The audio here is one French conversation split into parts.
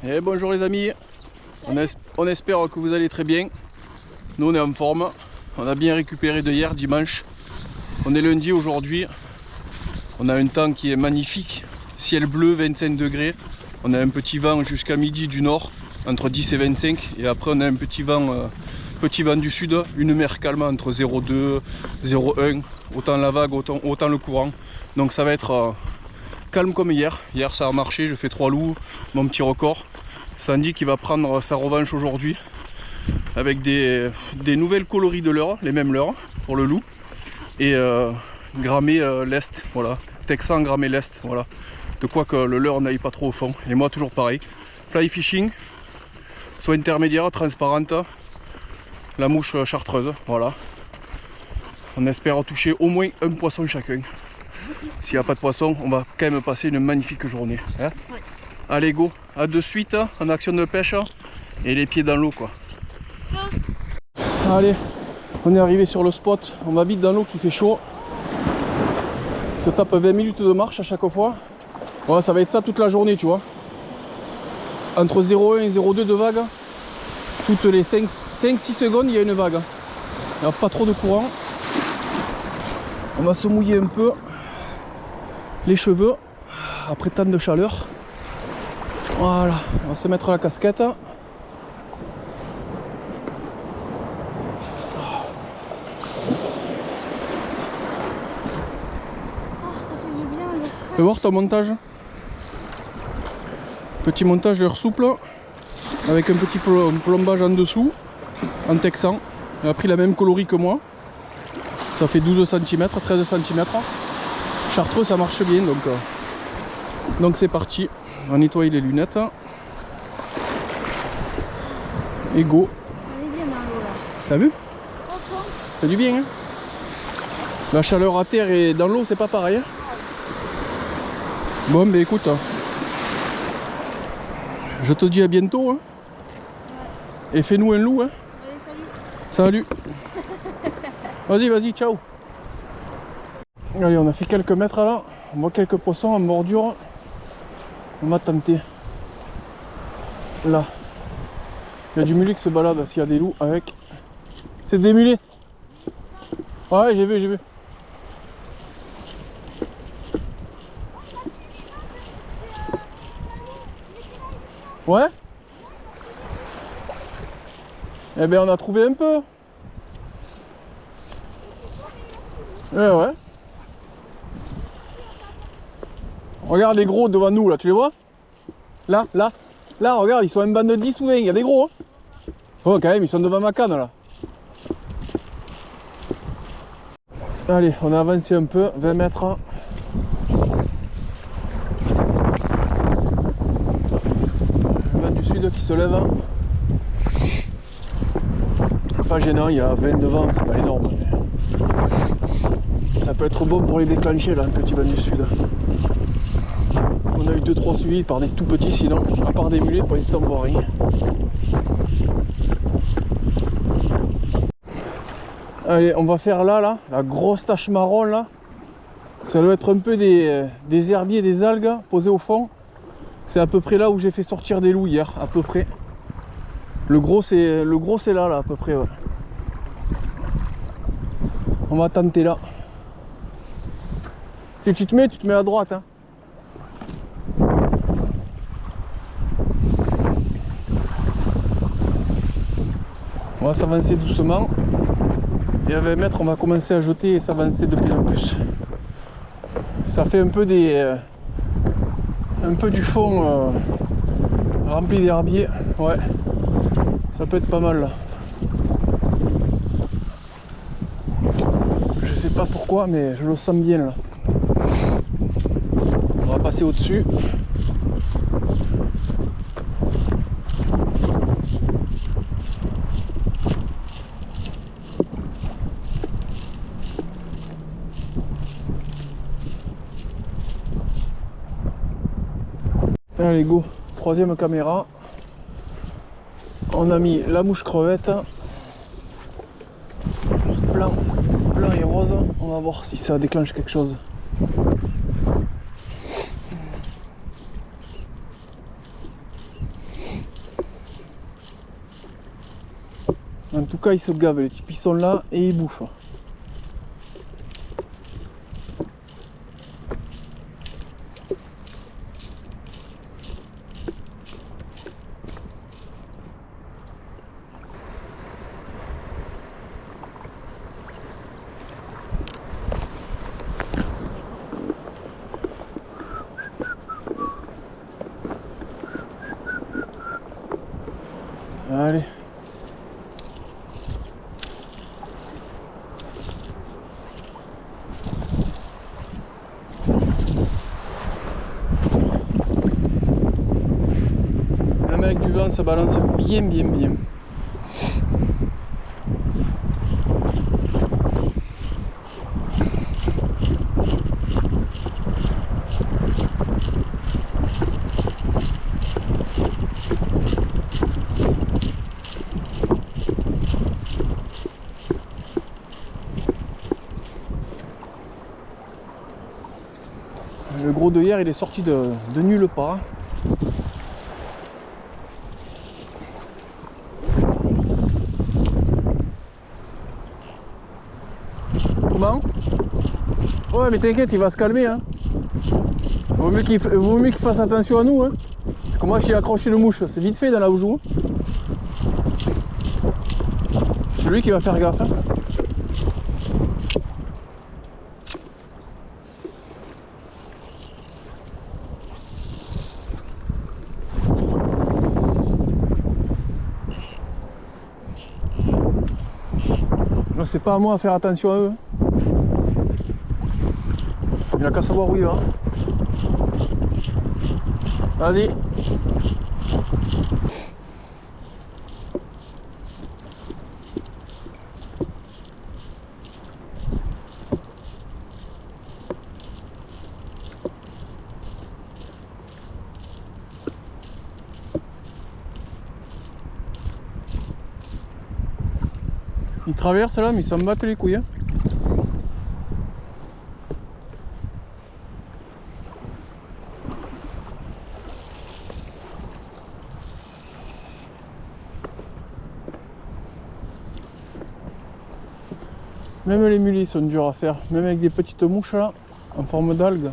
Et bonjour les amis, on espère que vous allez très bien. Nous on est en forme, on a bien récupéré de hier dimanche. On est lundi aujourd'hui, on a un temps qui est magnifique, ciel bleu, 25 degrés. On a un petit vent jusqu'à midi du nord, entre 10 et 25. Et après on a un petit vent du sud, une mer calme entre 0,2, 0,1. Autant la vague, autant le courant. Donc ça va être calme comme hier. Hier ça a marché, je fais 3 loups, mon petit record. Sandy qui va prendre sa revanche aujourd'hui avec des nouvelles coloris de leurre, les mêmes leurres pour le loup. Et grammer l'est, voilà. Texan grammer l'est, voilà. De quoi que le leurre n'aille pas trop au fond. Et moi toujours pareil. Fly fishing, soit intermédiaire, transparente. La mouche chartreuse, voilà. On espère toucher au moins un poisson chacun. S'il n'y a pas de poisson, on va quand même passer une magnifique journée. Hein, oui. Allez go, à de suite en action de pêche et les pieds dans l'eau quoi. Allez, on est arrivé sur le spot, on va vite dans l'eau qui fait chaud. On se tape 20 minutes de marche à chaque fois. Voilà, ça va être ça toute la journée tu vois. Entre 0,1 et 0,2 de vague. Toutes les 5-6 secondes il y a une vague. Il n'y a pas trop de courant. On va se mouiller un peu les cheveux après tant de chaleur. Voilà, on va se mettre la casquette. Oh, ça fait du bien, le frais. Fais voir ton montage. Petit montage d'air souple avec un petit plombage en dessous en texan. Il a pris la même coloris que moi. Ça fait 12 cm, 13 cm. Chartreux ça marche bien donc c'est parti. On va nettoyer les lunettes. Et go. On est bien dans l'eau là. T'as vu? Oh, toi. Ça fait du bien hein. La chaleur à terre et dans l'eau c'est pas pareil hein. Bon ben écoute, je te dis à bientôt hein. Ouais. Et fais-nous un loup hein. Allez, salut. Salut. Vas-y, ciao. Allez, on a fait quelques mètres là. On voit quelques poissons en bordure. On va tenter. Là. Il y a du mulet qui se balade s'il y a des loups avec. C'est des mulets. Ouais, j'ai vu. Ouais. Eh ben on a trouvé un peu. Ouais. Regarde les gros devant nous là, tu les vois? Là, regarde, ils sont une bande de 10 ou 20, il y a des gros hein. Oh quand même, ils sont devant ma canne là. Allez, on a avancé un peu, 20 mètres. Le vent du sud qui se lève. Pas gênant, il y a 20 devant, c'est pas énorme. Ça peut être bon pour les déclencher là, un petit vent du sud. On a eu 2-3 suivis par des tout petits sinon, à part des mulets, pour l'instant on voit rien. Allez, on va faire là, la grosse tache marron là. Ça doit être un peu des herbiers, des algues posés au fond. C'est à peu près là où j'ai fait sortir des loups hier, à peu près. Le gros c'est là, à peu près. Ouais. On va tenter là. Si tu te mets à droite. Hein. On va s'avancer doucement. Et à 20 mètres, on va commencer à jeter et s'avancer de plus en plus. Ça fait un peu du fond rempli d'herbiers. Ouais. Ça peut être pas mal là. Je sais pas pourquoi, mais je le sens bien là. On va passer au-dessus. Allez go, troisième caméra. On a mis la mouche crevette. Blanc et rose. On va voir si ça déclenche quelque chose. En tout cas, ils se gavent, les types, ils sont là et ils bouffent. Allez. Même avec du vent, ça balance bien. Le gros de hier, il est sorti de nulle part. Comment? Ouais, mais t'inquiète, il va se calmer. Hein. Vaut mieux qu'il fasse attention à nous. Hein. Parce que moi, j'ai accroché le mouche. C'est vite fait dans la joue. C'est lui qui va faire gaffe. Hein. C'est pas à moi à faire attention à eux. Il a qu'à savoir où il va. Vas-y. Ils traversent là, mais ils s'en battent les couilles. Hein. Même les mulets sont durs à faire, même avec des petites mouches là, en forme d'algues.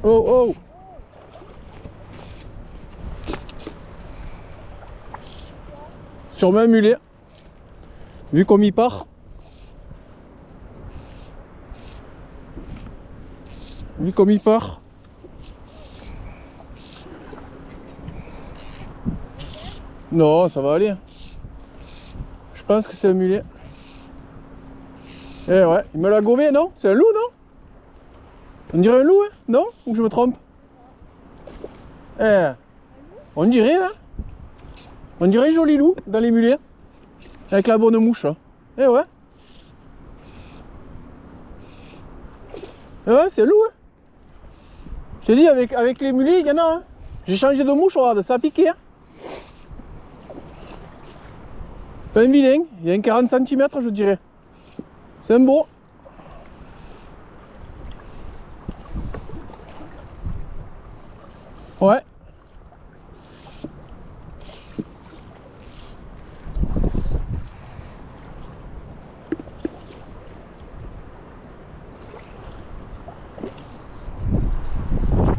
Oh oh! Sur un mulet, vu comme il part. Vu comme il part. Non, ça va aller. Je pense que c'est un mulet. Eh ouais, il me l'a gobé, non? C'est un loup, non? On dirait un loup, hein? Non? Ou je me trompe? Eh, on dirait, hein? On dirait un joli loup dans les mulets. Avec la bonne mouche. Hein. Eh ouais. Eh ouais, c'est un loup, hein? Je t'ai dit, avec les mulets, il y en a, hein? J'ai changé de mouche, regarde, ça a piqué, hein? Pas un vilain, il y a un 40 cm, je dirais. C'est un beau. Ouais.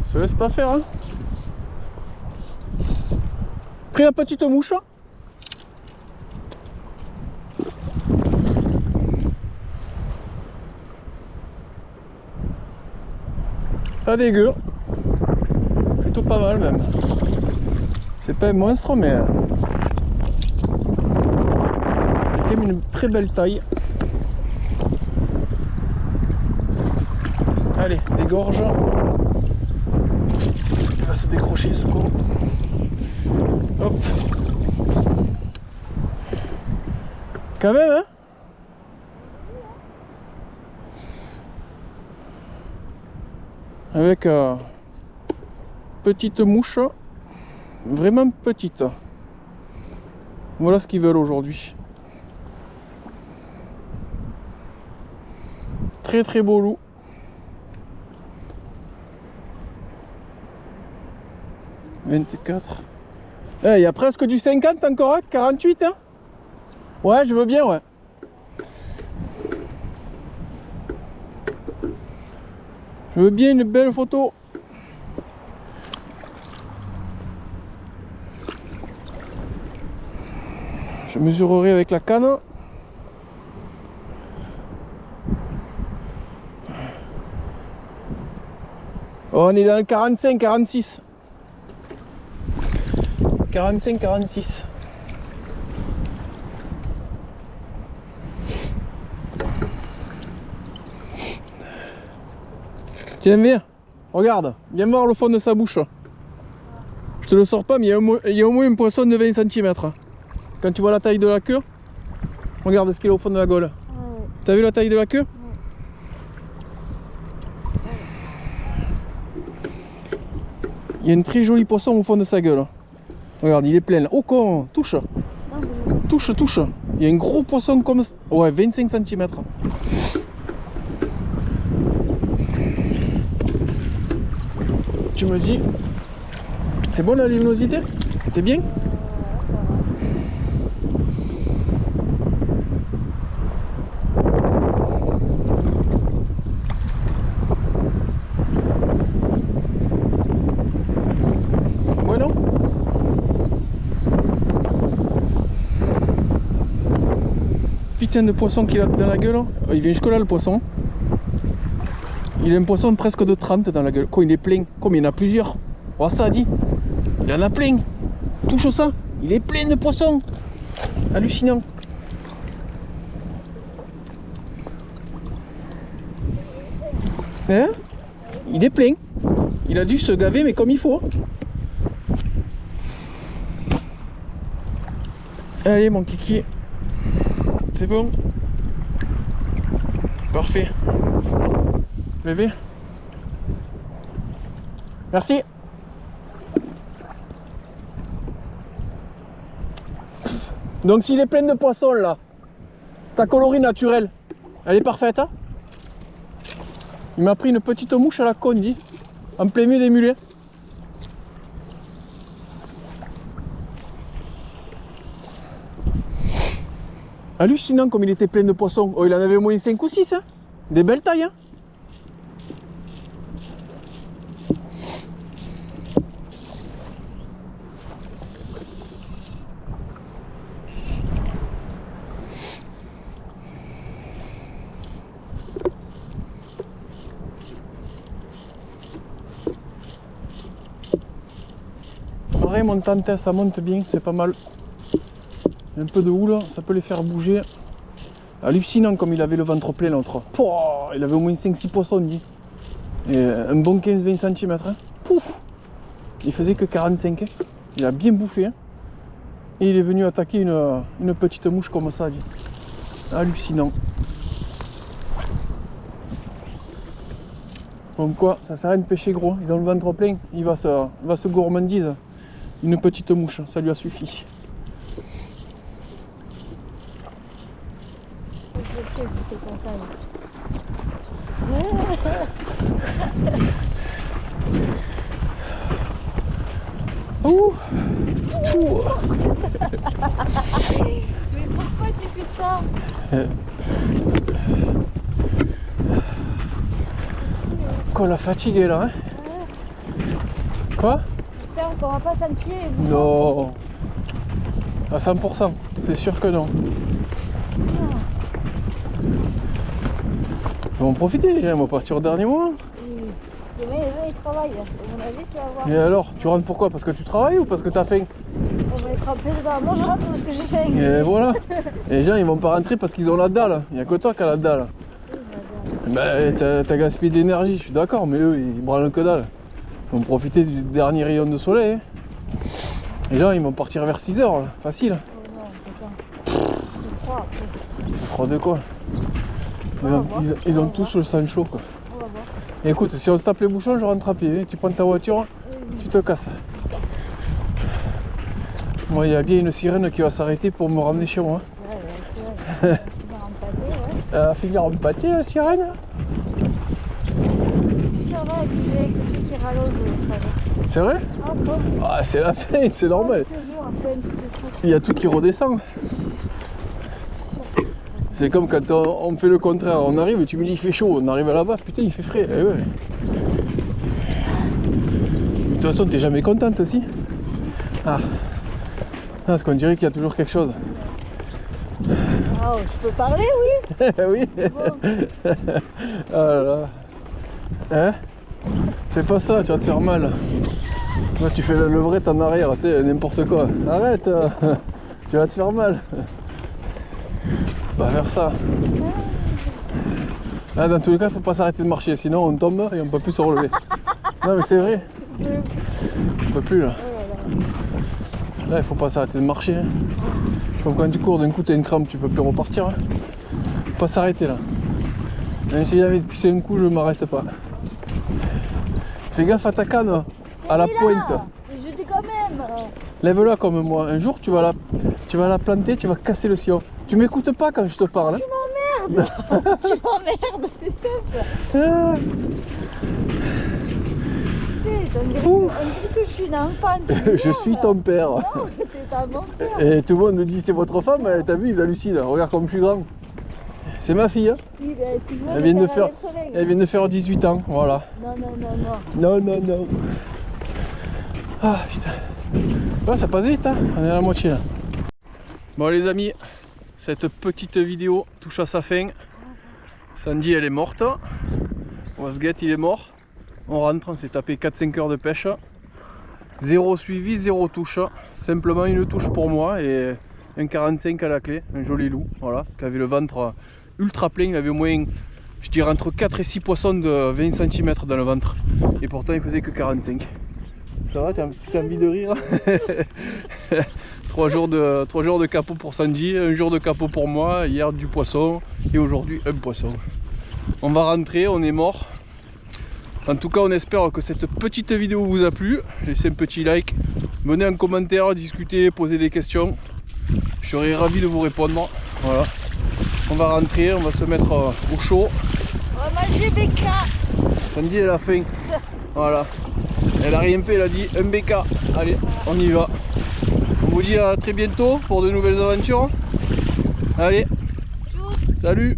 Se laisse pas faire, hein. Pris la petite mouche. Pas dégueu. Plutôt pas mal même. C'est pas un monstre mais il a quand même une très belle taille. Allez, dégorge. Il va se décrocher ce con. Hop. Quand même, hein? Avec petite mouche, vraiment petite. Voilà ce qu'ils veulent aujourd'hui. Très très beau loup. « 24. Eh, il y a presque du 50 encore, hein, 48, hein? Ouais, je veux bien, ouais. Je veux bien une belle photo. Je mesurerai avec la canne. Oh, on est dans le 45-46. 45-46. Tiens, viens, regarde, viens voir le fond de sa bouche. Je te le sors pas, mais il y a au moins un poisson de 20 cm. Quand tu vois la taille de la queue, regarde ce qu'il y a au fond de la gaule. T'as vu la taille de la queue? Il y a un très joli poisson au fond de sa gueule. Regarde, il est plein. Oh con, touche. Touche, touche. Il y a un gros poisson comme ça. Ouais, 25 cm. Tu me dis, c'est bon la luminosité? T'es bien? Ouais, non? Putain de poisson qu'il a dans la gueule. Il vient jusque là le poisson. Il a un poisson presque de 30 dans la gueule. Quoi, il est plein. Comme il y en a plusieurs. Oh, ça dit. Il en a plein. Touche ça. Il est plein de poissons. Hallucinant. Hein? Il est plein. Il a dû se gaver, mais comme il faut. Allez, mon kiki. C'est bon? Parfait. Bébé. Merci. Donc s'il est plein de poissons là, ta colorie naturelle, elle est parfaite, hein? Il m'a pris une petite mouche à la con, dit, en plein milieu des mulets. Hallucinant comme il était plein de poissons. Oh, il en avait au moins 5 ou 6, hein? Des belles tailles, hein? Pareil, montante, ça monte bien, c'est pas mal. Un peu de houle, ça peut les faire bouger. Hallucinant comme il avait le ventre plein l'autre. Il avait au moins 5-6 poissons lui. Et un bon 15-20 cm. Hein. Pouf, il faisait que 45. Hein. Il a bien bouffé. Hein. Et il est venu attaquer une petite mouche comme ça. Dit. Hallucinant. Donc quoi, ça sert à rien de pêcher gros. Il a le ventre plein, il va se gourmandise. Une petite mouche, ça lui a suffi. Ouh, tout. Mais pourquoi tu fais ça? Quoi, la fatigue est là, hein? Quoi? J'espère qu'on va pas s'enfiler. Non. À 100%, c'est sûr que non. Ils vont en profiter les gens, ils vont partir au dernier moment. Demain, les gens ils travaillent. À mon avis, tu vas voir. Et alors, tu rentres pourquoi? Parce que tu travailles ou parce que tu as faim? On va être trempés dedans. Moi, je rentre parce que j'ai faim. Et voilà. Et les gens, ils vont pas rentrer parce qu'ils ont la dalle. Il n'y a que toi qui as la dalle. Ben, t'as gaspillé de l'énergie, je suis d'accord, mais eux, ils branlent que dalle. Ils vont profiter du dernier rayon de soleil. Hein. Les gens, ils vont partir vers 6 h, là. Facile. Oh non, putain. Je crois. Froid de quoi? Ils ont tous le sang chaud, quoi. On va voir. Écoute, si on se tape les bouchons, je rentre à pied. Hein. Tu prends ta voiture, tu te casses. Moi, il y a bien une sirène qui va s'arrêter pour me ramener chez moi. C'est vrai. Elle va finir en pâté, la sirène. Ça va, et puis j'ai l'impression qu'il rallonge le trajet. C'est vrai? Ah bon? Ah, c'est la fin, c'est normal. Toujours, c'est un truc de fou. Il y a tout qui redescend. C'est comme quand on fait le contraire. On arrive et tu me dis il fait chaud. On arrive là-bas, putain, il fait frais. Eh ouais. De toute façon, t'es jamais contente, si? Ah. Parce qu'on dirait qu'il y a toujours quelque chose. Oh, je peux parler, oui? Oui. Bon. Oh là là. Hein? Fais pas ça, tu vas te faire mal. Là, tu fais le levrette en arrière, tu sais, n'importe quoi. Arrête, tu vas te faire mal. Pas faire ça. Ah, dans tous les cas, il faut pas s'arrêter de marcher, sinon on tombe et on peut plus se relever. Non, mais c'est vrai. On peut plus là. Là, il faut pas s'arrêter de marcher. Hein. Comme quand tu cours d'un coup, tu as une crampe, tu peux plus repartir. Hein. Faut pas s'arrêter là. Même si j'avais poussé un coup, je m'arrête pas. Fais gaffe à ta canne, à la pointe. Je dis quand même. Lève-la comme moi. Un jour, tu vas la planter, tu vas casser le sillon. Tu m'écoutes pas quand je te parle. Hein. Tu m'emmerdes. Tu m'emmerdes, c'est simple. Ah. On dirait que je suis une enfant. Je suis ton père. Non, c'est pas mon père. Et tout le monde me dit c'est votre femme, t'as vu, ils hallucinent. Regarde comme je suis grand. C'est ma fille. Hein. Oui, ben, excuse-moi. Elle vient de faire 18 ans, voilà. Non. Non. Ah putain. Ouais, ça passe vite, hein. On est à la moitié là. Bon les amis, cette petite vidéo touche à sa fin. Sandy elle est morte. Wasget il est mort. On rentre, on s'est tapé 4-5 heures de pêche. Zéro suivi, zéro touche. Simplement une touche pour moi et un 45 à la clé. Un joli loup, voilà, qui avait le ventre ultra plein. Il avait au moins, je dirais, entre 4 et 6 poissons de 20 cm dans le ventre. Et pourtant il faisait que 45. Ça va, t'as envie de rire? 3 jours de capot pour Sandy, un jour de capot pour moi, hier du poisson et aujourd'hui un poisson. On va rentrer, on est mort. En tout cas, on espère que cette petite vidéo vous a plu. Laissez un petit like, venez en commentaire, discuter, poser des questions. Je serai ravi de vous répondre. Voilà. On va rentrer, on va se mettre au chaud. On va manger BK. Sandy elle a faim. Voilà. Elle a rien fait, elle a dit un BK. Allez, on y va. On vous dit à très bientôt pour de nouvelles aventures. Allez, Tchuss. salut.